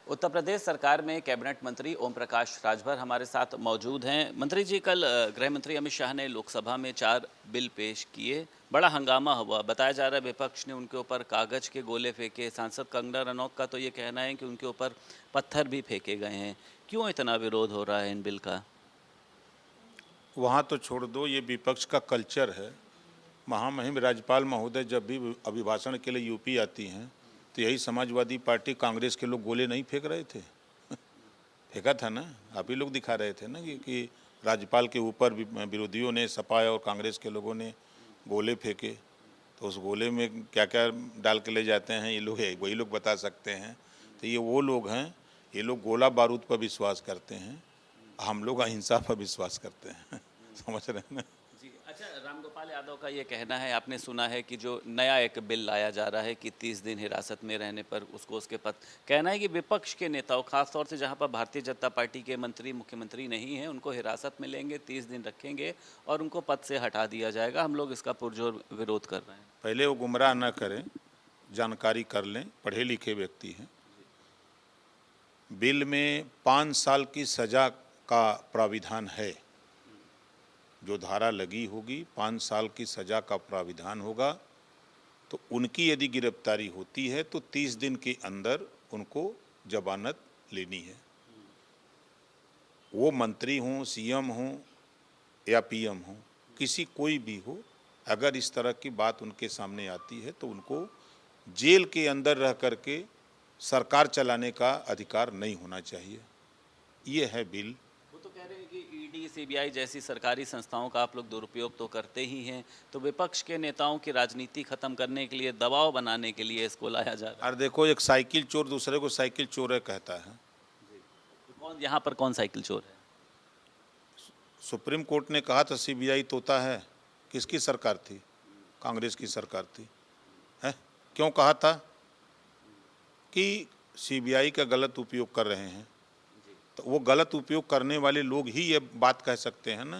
उत्तर प्रदेश सरकार में कैबिनेट मंत्री ओम प्रकाश राजभर हमारे साथ मौजूद हैं। मंत्री जी, कल गृह मंत्री अमित शाह ने लोकसभा में 4 बिल पेश किए। बड़ा हंगामा हुआ। बताया जा रहा है विपक्ष ने उनके ऊपर कागज के गोले फेंके। सांसद कंगना रनौत का तो ये कहना है कि उनके ऊपर पत्थर भी फेंके गए हैं। क्यों इतना विरोध हो रहा है इन बिल का? वहाँ तो छोड़ दो, ये विपक्ष का कल्चर है। महामहिम राज्यपाल महोदय जब भी अभिभाषण के लिए यूपी आती हैं तो यही समाजवादी पार्टी कांग्रेस के लोग गोले नहीं फेंक रहे थे। फेंका था ना, आप ही लोग दिखा रहे थे ना कि राज्यपाल के ऊपर विरोधियों ने, सपा और कांग्रेस के लोगों ने गोले फेंके। तो उस गोले में क्या क्या डाल के ले जाते हैं ये लोग, वही लोग बता सकते हैं। तो ये वो लोग हैं, ये लोग गोला बारूद पर विश्वास करते हैं, हम लोग अहिंसा पर विश्वास करते हैं। समझ रहे हैं ना जी। अच्छा, रामगोपाल यादव का ये कहना है, आपने सुना है कि जो नया एक बिल लाया जा रहा है कि 30 दिन हिरासत में रहने पर उसको उसके पद, कहना है कि विपक्ष के नेताओं, खासतौर से जहां पर भारतीय जनता पार्टी के मंत्री मुख्यमंत्री नहीं हैं, उनको हिरासत में लेंगे, 30 दिन रखेंगे और उनको पद से हटा दिया जाएगा। हम लोग इसका पुरजोर विरोध कर रहे हैं। पहले वो गुमराह न करें, जानकारी कर लें, पढ़े लिखे व्यक्ति हैं। बिल में 5 साल की सज़ा का प्राविधान है। जो धारा लगी होगी 5 साल की सज़ा का प्राविधान होगा। तो उनकी यदि गिरफ्तारी होती है तो 30 दिन के अंदर उनको जमानत लेनी है। वो मंत्री हों, सीएम हों या पीएम हों, किसी कोई भी हो, अगर इस तरह की बात उनके सामने आती है तो उनको जेल के अंदर रह करके सरकार चलाने का अधिकार नहीं होना चाहिए। ये है बिल। वो तो कह रहे हैं कि ईडी, सीबीआई जैसी सरकारी संस्थाओं का आप लोग दुरुपयोग तो करते ही हैं, तो विपक्ष के नेताओं की राजनीति खत्म करने के लिए, दबाव बनाने के लिए इसको लाया जा रहा है। और देखो, एक साइकिल चोर दूसरे को साइकिल चोर है कहता है। तो कौन यहाँ पर कौन साइकिल चोर है? सुप्रीम कोर्ट ने कहा था सीबीआई तोता है। किसकी सरकार थी? कांग्रेस की सरकार थी। है क्यों कहा था? कि सीबीआई का गलत उपयोग कर रहे हैं। तो वो गलत उपयोग करने वाले लोग ही ये बात कह सकते हैं ना।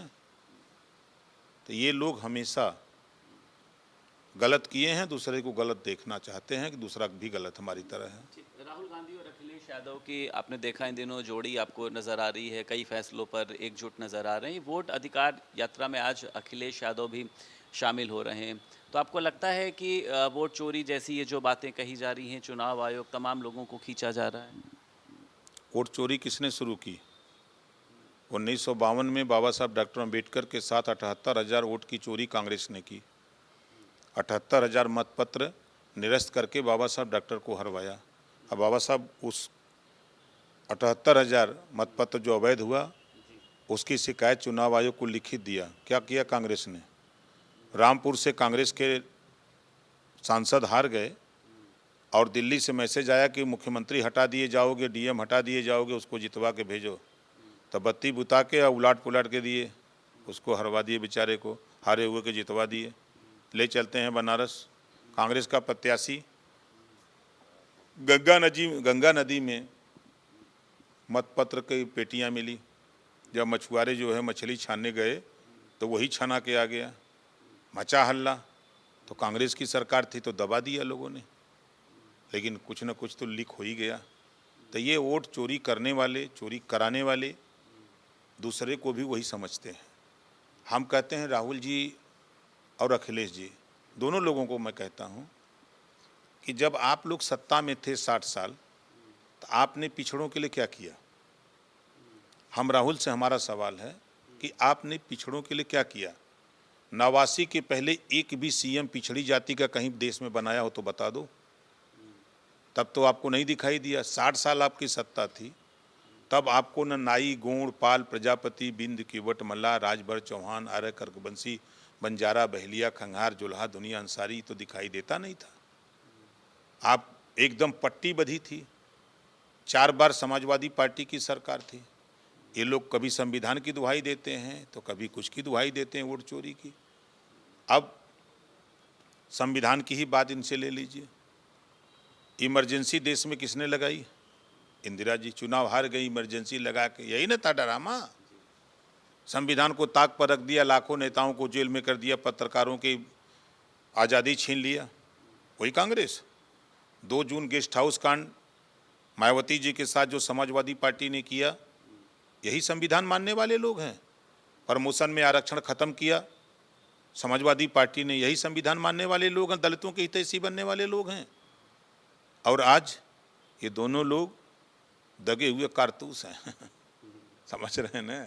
तो ये लोग हमेशा गलत किए हैं, दूसरे को गलत देखना चाहते हैं कि दूसरा भी गलत हमारी तरह है। राहुल गांधी और अखिलेश यादव की आपने देखा इन दिनों जोड़ी आपको नजर आ रही है, कई फैसलों पर एकजुट नजर आ रहे हैं। वोट अधिकार यात्रा में आज अखिलेश यादव भी शामिल हो रहे हैं। तो आपको लगता है कि वोट चोरी जैसी ये जो बातें कही जा रही हैं, चुनाव आयोग तमाम लोगों को खींचा जा रहा है? वोट चोरी किसने शुरू की? 1952 में बाबा साहब डॉक्टर अम्बेडकर के साथ 78,000 वोट की चोरी कांग्रेस ने की। 78,000 मतपत्र निरस्त करके बाबा साहब डॉक्टर को हरवाया। अब बाबा साहब उस 78,000 मतपत्र जो अवैध हुआ उसकी शिकायत चुनाव आयोग को लिखित दिया। क्या किया कांग्रेस ने? रामपुर से कांग्रेस के सांसद हार गए और दिल्ली से मैसेज आया कि मुख्यमंत्री हटा दिए जाओगे, डीएम हटा दिए जाओगे, उसको जितवा के भेजो। तब बत्ती बुता के और उलाट पुलाट के दिए, उसको हरवा दिए, बेचारे को हारे हुए के जितवा दिए। ले चलते हैं बनारस। कांग्रेस का प्रत्याशी गंगा नदी में मतपत्र की पेटियां मिली। जब मछुआरे जो है मछली छानने गए तो वही छना के आ गया। मचा हल्ला। तो कांग्रेस की सरकार थी तो दबा दिया लोगों ने, लेकिन कुछ न कुछ तो लीक हो ही गया। तो ये वोट चोरी करने वाले, चोरी कराने वाले दूसरे को भी वही समझते हैं। हम कहते हैं, राहुल जी और अखिलेश जी, दोनों लोगों को मैं कहता हूँ कि जब आप लोग सत्ता में थे 60 साल, तो आपने पिछड़ों के लिए क्या किया? हम राहुल से हमारा सवाल है कि आपने पिछड़ों के लिए क्या किया? 89 के पहले एक भी सीएम पिछड़ी जाति का कहीं देश में बनाया हो तो बता दो। तब तो आपको नहीं दिखाई दिया। 60 साल आपकी सत्ता थी, तब आपको न नाई, गोंड, पाल, प्रजापति, बिंद, किवट, मल्ला, राजभर, चौहान, आर्य, कर्कबंसी, बंजारा, बहलिया, खंघार, जुल्हा, दुनिया, अंसारी तो दिखाई देता नहीं था। आप एकदम पट्टी बधी थी। 4 बार समाजवादी पार्टी की सरकार थी। ये लोग कभी संविधान की दुहाई देते हैं तो कभी कुछ की दुहाई देते हैं, वोट चोरी की। अब संविधान की ही बात इनसे ले लीजिए। इमरजेंसी देश में किसने लगाई? इंदिरा जी। चुनाव हार गई, इमरजेंसी लगा के, यही ना था डरामा। संविधान को ताक पर रख दिया, लाखों नेताओं को जेल में कर दिया, पत्रकारों की आज़ादी छीन लिया, वही कांग्रेस। 2 जून गेस्ट हाउस कांड मायावती जी के साथ जो समाजवादी पार्टी ने किया, यही संविधान मानने वाले लोग हैं। प्रमोशन में आरक्षण खत्म किया, समाजवादी पार्टी ने, यही संविधान मानने वाले लोग हैं। दलितों के हितैषी बनने वाले लोग हैं। और आज ये दोनों लोग दगे हुए कारतूस हैं। समझ रहे हैं ना,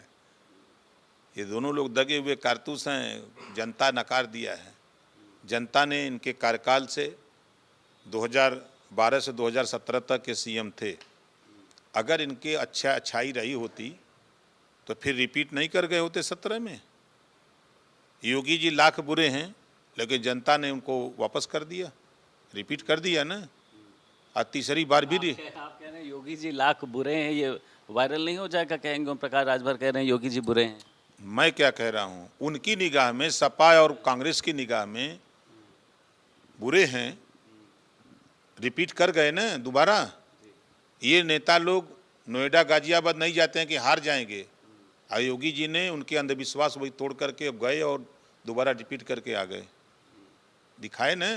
ये दोनों लोग दगे हुए कारतूस हैं। जनता नकार दिया है। जनता ने इनके कार्यकाल से 2012 से 2017 तक के सीएम थे, अगर इनके अच्छाई रही होती तो फिर रिपीट नहीं कर गए होते 17 में। योगी जी लाख बुरे हैं, लेकिन जनता ने उनको वापस कर दिया, रिपीट कर दिया ना। आज तीसरी बार भी आप कह रहे हैं योगी जी लाख बुरे हैं, ये वायरल नहीं हो जाएगा? कहेंगे ओम प्रकाश राजभर कह रहे हैं योगी जी बुरे हैं। मैं क्या कह रहा हूँ, उनकी निगाह में, सपा और कांग्रेस की निगाह में बुरे हैं, रिपीट कर गए ना दोबारा। ये नेता लोग नोएडा गाजियाबाद नहीं जाते हैं कि हार जाएंगे। योगी जी ने उनके अंधविश्वास वही तोड़ करके अब गए और दोबारा रिपीट करके आ गए, दिखाए ना।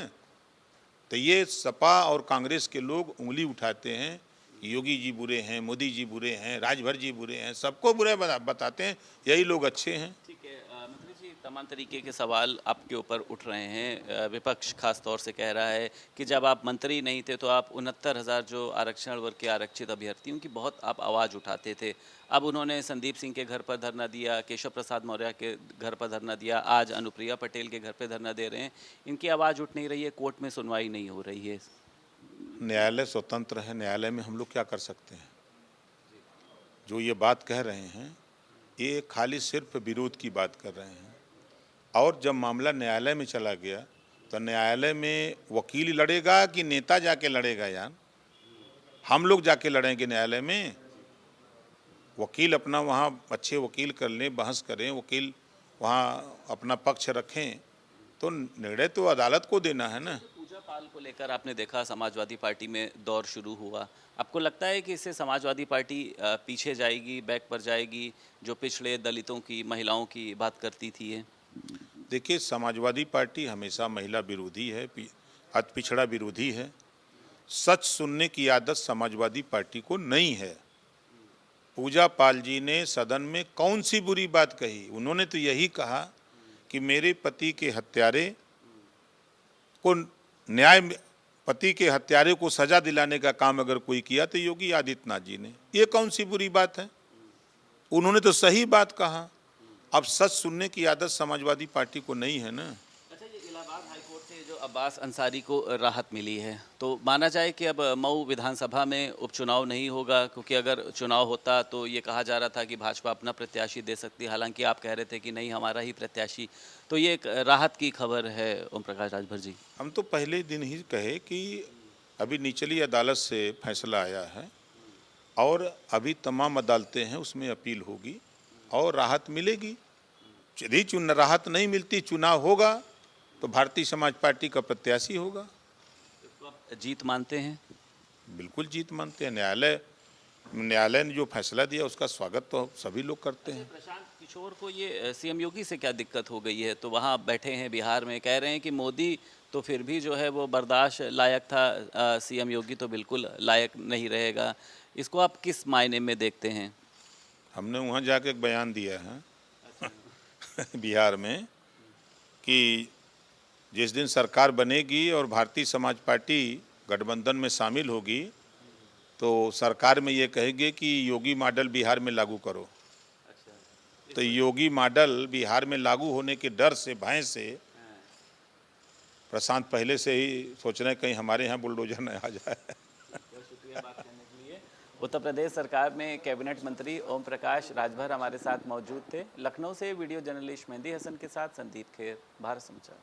तो ये सपा और कांग्रेस के लोग उंगली उठाते हैं, योगी जी बुरे हैं, मोदी जी बुरे हैं, राजभर जी बुरे हैं, सबको बुरे बताते हैं, यही लोग अच्छे हैं। ठीक है मंत्री जी, तमाम तरीके के सवाल आपके ऊपर उठ रहे हैं। विपक्ष खास तौर से कह रहा है कि जब आप मंत्री नहीं थे तो आप 69,000 जो आरक्षण वर्ग के आरक्षित अभ्यर्थियों की बहुत आप आवाज़ उठाते थे। अब उन्होंने संदीप सिंह के घर पर धरना दिया, केशव प्रसाद मौर्य के घर पर धरना दिया, आज अनुप्रिया पटेल के घर पर धरना दे रहे हैं। इनकी आवाज़ उठ नहीं रही है, कोर्ट में सुनवाई नहीं हो रही है। न्यायालय स्वतंत्र है, न्यायालय में हम लोग क्या कर सकते हैं? जो ये बात कह रहे हैं ये खाली सिर्फ विरोध की बात कर रहे हैं। और जब मामला न्यायालय में चला गया तो न्यायालय में वकील लड़ेगा कि नेता जाके लड़ेगा? यार हम लोग जाके लड़ेंगे न्यायालय में? वकील अपना वहाँ अच्छे वकील कर लें, बहस करें, वकील वहाँ अपना पक्ष रखें, तो निर्णय तो अदालत को देना है ना। पूजा पाल को लेकर आपने देखा समाजवादी पार्टी में दौर शुरू हुआ, आपको लगता है कि इससे समाजवादी पार्टी पीछे जाएगी, बैक पर जाएगी, जो पिछड़े दलितों की, महिलाओं की बात करती थी? ये देखिए, समाजवादी पार्टी हमेशा महिला विरोधी है, अति पिछड़ा विरोधी है। सच सुनने की आदत समाजवादी पार्टी को नहीं है। पूजा पाल जी ने सदन में कौन सी बुरी बात कही? उन्होंने तो यही कहा कि मेरे पति के हत्यारे को पति के हत्यारे को सजा दिलाने का काम अगर कोई किया तो योगी आदित्यनाथ जी ने। ये कौन सी बुरी बात है? उन्होंने तो सही बात कहा। अब सच सुनने की आदत समाजवादी पार्टी को नहीं है ना। अच्छा, ये इलाहाबाद हाईकोर्ट से जो अब्बास अंसारी को राहत मिली है, तो माना जाए कि अब मऊ विधानसभा में उपचुनाव नहीं होगा, क्योंकि अगर चुनाव होता तो ये कहा जा रहा था कि भाजपा अपना प्रत्याशी दे सकती है, हालांकि आप कह रहे थे कि नहीं, हमारा ही प्रत्याशी। तो ये एक राहत की खबर है ओम प्रकाश राजभर जी। हम तो पहले दिन ही कहे कि अभी निचली अदालत से फैसला आया है और अभी तमाम अदालतें हैं, उसमें अपील होगी और राहत मिलेगी। यदि राहत नहीं मिलती, चुनाव होगा तो भारतीय समाज पार्टी का प्रत्याशी होगा। तो आप जीत मानते हैं? बिल्कुल जीत मानते हैं। न्यायालय ने जो फैसला दिया उसका स्वागत तो सभी लोग करते हैं। प्रशांत किशोर को ये सीएम योगी से क्या दिक्कत हो गई है? तो वहाँ बैठे हैं बिहार में, कह रहे हैं कि मोदी तो फिर भी जो है वो बर्दाश्त लायक था, सीएम योगी तो बिल्कुल लायक नहीं रहेगा। इसको आप किस मायने में देखते हैं? हमने वहाँ जाके एक बयान दिया है बिहार में कि जिस दिन सरकार बनेगी और भारतीय समाज पार्टी गठबंधन में शामिल होगी तो सरकार में ये कहेगी कि योगी मॉडल बिहार में लागू करो। तो योगी मॉडल बिहार में लागू होने के डर से, भय से प्रशांत पहले से ही सोच रहे हैं कहीं हमारे यहाँ बुलडोजर न आ जाए। शुक्रिया बात करने के लिए। उत्तर प्रदेश सरकार में कैबिनेट मंत्री ओम प्रकाश राजभर हमारे साथ मौजूद थे। लखनऊ से वीडियो जर्नलिस्ट मेहंदी हसन के साथ संदीप खेर, भारत समाचार।